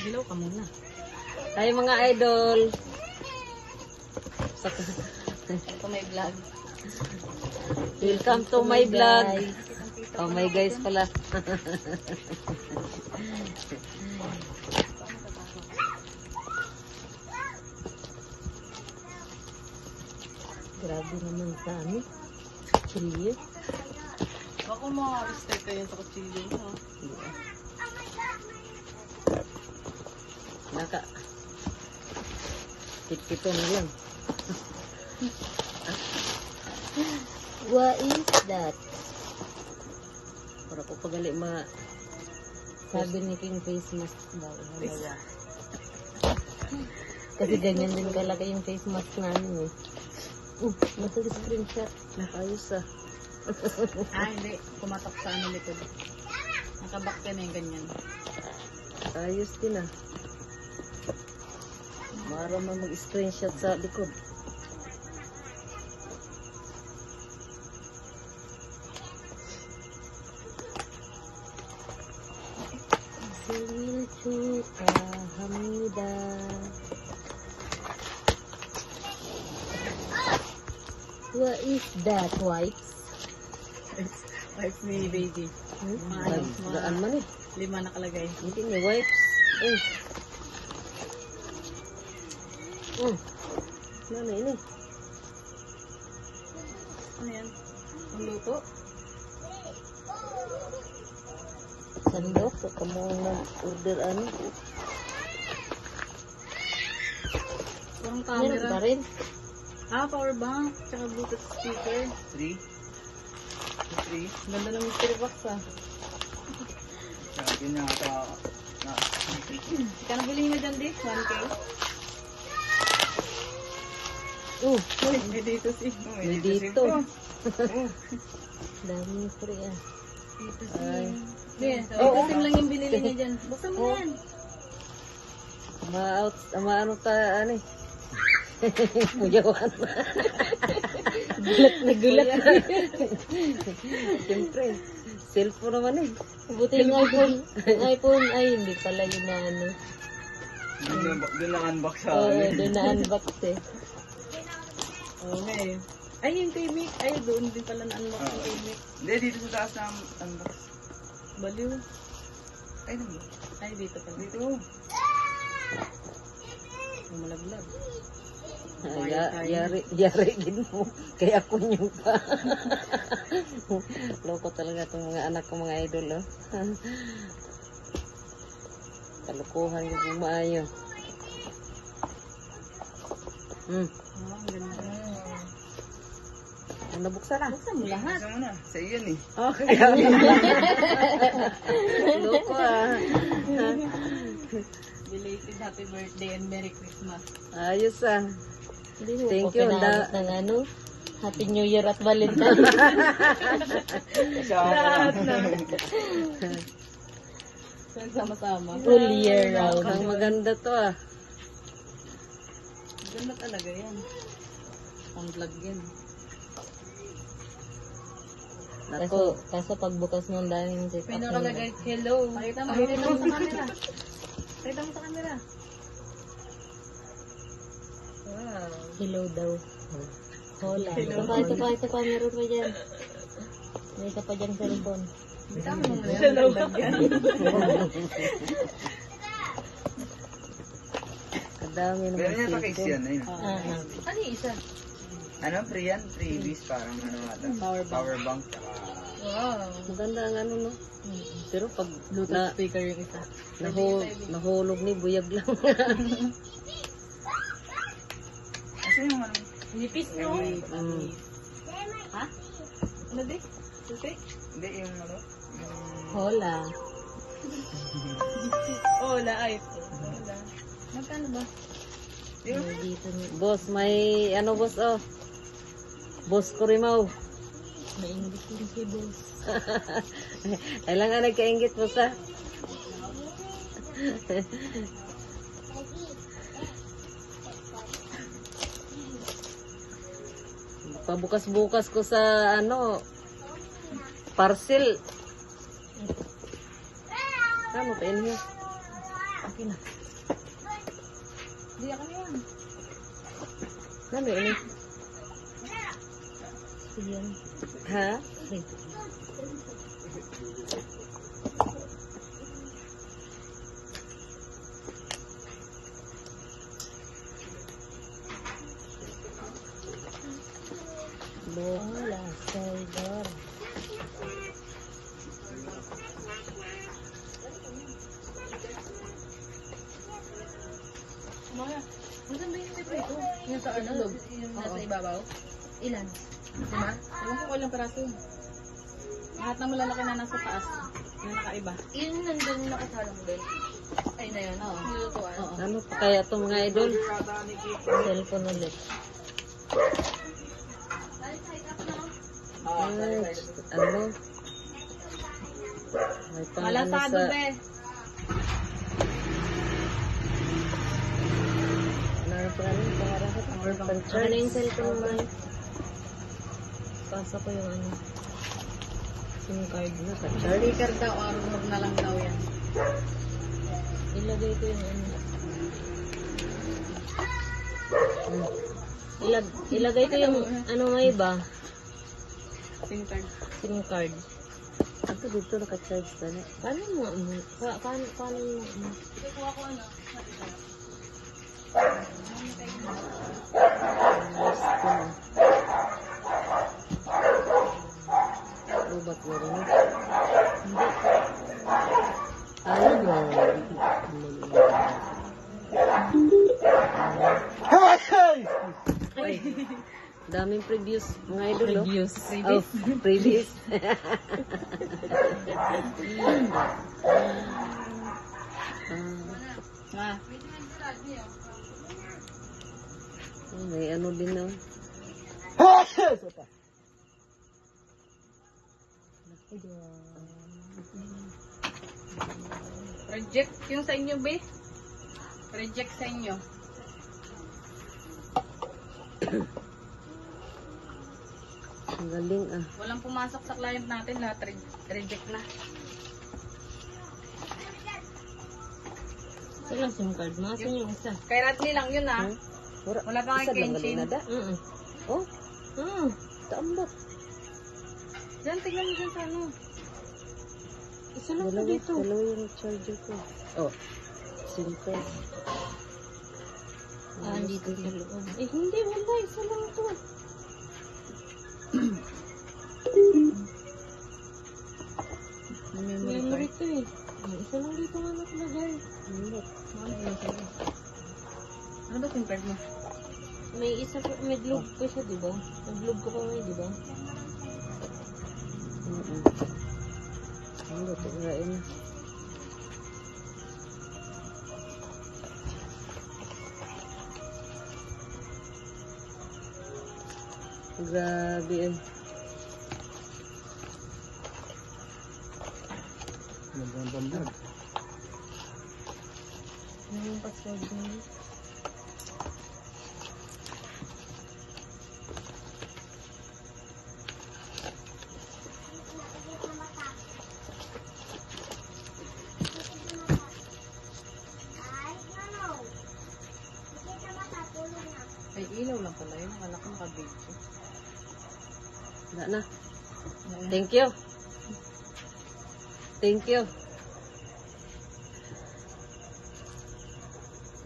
Mag-ilaw ka muna. Hi mga idol. Ito may vlog. Welcome to my vlog. Oh my guys pala. Grabe naman sa ano. Chilyo. Baka ma-restart kayo sa kutsilyo. Ha? Naka. Tip-tito na lang. What is that? Para po pagali Sabi ni King face mask daw. Kasi ganyan din kalaki yung face mask namin eh. Nasa screenshot. Nakayos ah. Hindi. Kumatok sa ano likod. Nakaback ka na yung ganyan. Ayos din ah. Para mag-screenshot sa likod. Silchuka Hamida. What is that, wipes? Wipes ni baby. Gaan man eh. 5 nakalagay. Hindi ni wipes. Ano ini? Ano yan? Ang luto? Sandok, kamu nag-order ano? Ang Meron camera. pa rin. Power bank. Tsaka Bluetooth speaker. 3. Ganda ng mystery box ah. Sabi na ata na Ika na bilhin mo dyan, Dick? 1K? May dito si. May dito. Daming free ah. Ay. Dito sim lang yung binili niya dyan. Buksan mo yan. Maano ta ano eh. Muyawan. Gulat na gulat. Siyempre. Cellphone naman eh. Buti yung iPhone. Yung iPhone ay hindi pala yun na ano. doon na unbox sa Oo, amin. doon na unbox eh. Okay. Ay, yung kay Mick. Ay, doon din pala na-unlock yung kay Mick. Hindi, dito sa taas na unbox. Baliw. Ay, naman. Ay, dito pala. Dito. Malaglag. Yari din mo. Kaya ako nyo pa. Loko talaga itong mga anak ko, mga idol. Oh. Kalukuhan yung maayo. Ang ganda. Nabuksan na. Buksan mo lahat. Buksan mo na. Sa iyo yan eh. Oh, loko ah. Belated happy birthday and Merry Christmas. Ayos ah. Hindi mo Thank po you, pinaabot ng ano. Happy New Year at Valentine. Lahat na. Sama-sama. Full year round. Ang maganda to ah. Ganda talaga yan. Pang vlog yan. Kaso pagbukas ng daming zip May up nakalagay, hello. Pakita mo sa camera. Pakita mo sa camera. Wow. Hello daw. Hola. Ito pa. Meron pa dyan. May isa pa dyan sa cellphone. Tama mo na yan. Hello. Kadami Pero naman niya pa case yan. Ayun. Ano yung isa? Ano, free yan? Freebies parang ano ata. Power bank. Tsaka Wow. Maganda ang ano no. Pero pag Bluetooth speaker yung isa. nahulog ni buyag lang. kasi yung ano. Nipis no? Mm. Ha? Ano di? Susi? Hindi, yung ano. Hola. Oh, laay. Wala. Magkano ba? May dito ni... Boss, may ano boss oh. Boss Kurimaw. May English din si boss. Kailangan nagkaingit boss ah. Pabukas-bukas ko sa ano parcel. Ano pa inyo? Okay na. Hindi ako na yan. Ano ini? Yan. Ha? Bola, saydor. Maya, maganda yung ito ito. Yung sa ano? Yung nasa ibabaw. Ilan? Diba? Ewan ko ilang peraso yun. Lahat ng malalaki na nasa taas. Yung nakaiba. Yun nandun nakasalang din. Ay na yan. Oo. Nilutuan. Oo. Ano pa kaya ito mga idol? Cellphone ulit. Ay, ano? May pang ano Malasado, sa... be. Ano pa rin? Pangarap ko. Ano na Pang-charge. yung cellphone mo? Pasa ko yung ano. SIM card. Naka-charge. Sticker daw, armor na lang daw yan. Ilagay ko yung ano. Hmm. Ilagay ko yung ano nga iba. SIM card. SIM card. Ako dito naka-charge ka na. Paano mo mo? Paano mo mo? Kuha ko ano. Rest ko na. Ubat mo rin. Hindi. Ayun mo. Ay, daming previews mga idol. Reviews. Oh, previous. Ah. May ano din na. Reject yung sa inyo, be. Reject sa inyo. Ang galing ah. Walang pumasok sa client natin. Lahat reject na. Ito lang SIM card mo. Asan yung isa? Kay Ratli lang yun, ah. Wala pa Isa kay lang Kenshin. galing na da. Oh, taambak. Yan, tignan mo dyan sa ano. Isa lang po Dalawa, dito. dalawa yung charger ko. Oh, simple. Ah, dito sa loob. Eh, hindi. Wala. Isa lang to. Memory to eh. Isa lang dito nga nakalagay. Ano ba SIM card mo? May isa pa, may globe pa siya, di ba? May globe ka pa may, di ba? Ang luto nga yun. Grabe eh. Ano yung password mo? Ay, ilaw lang pala yun. Akala ko naka-video. Wala na. Thank you. Thank you.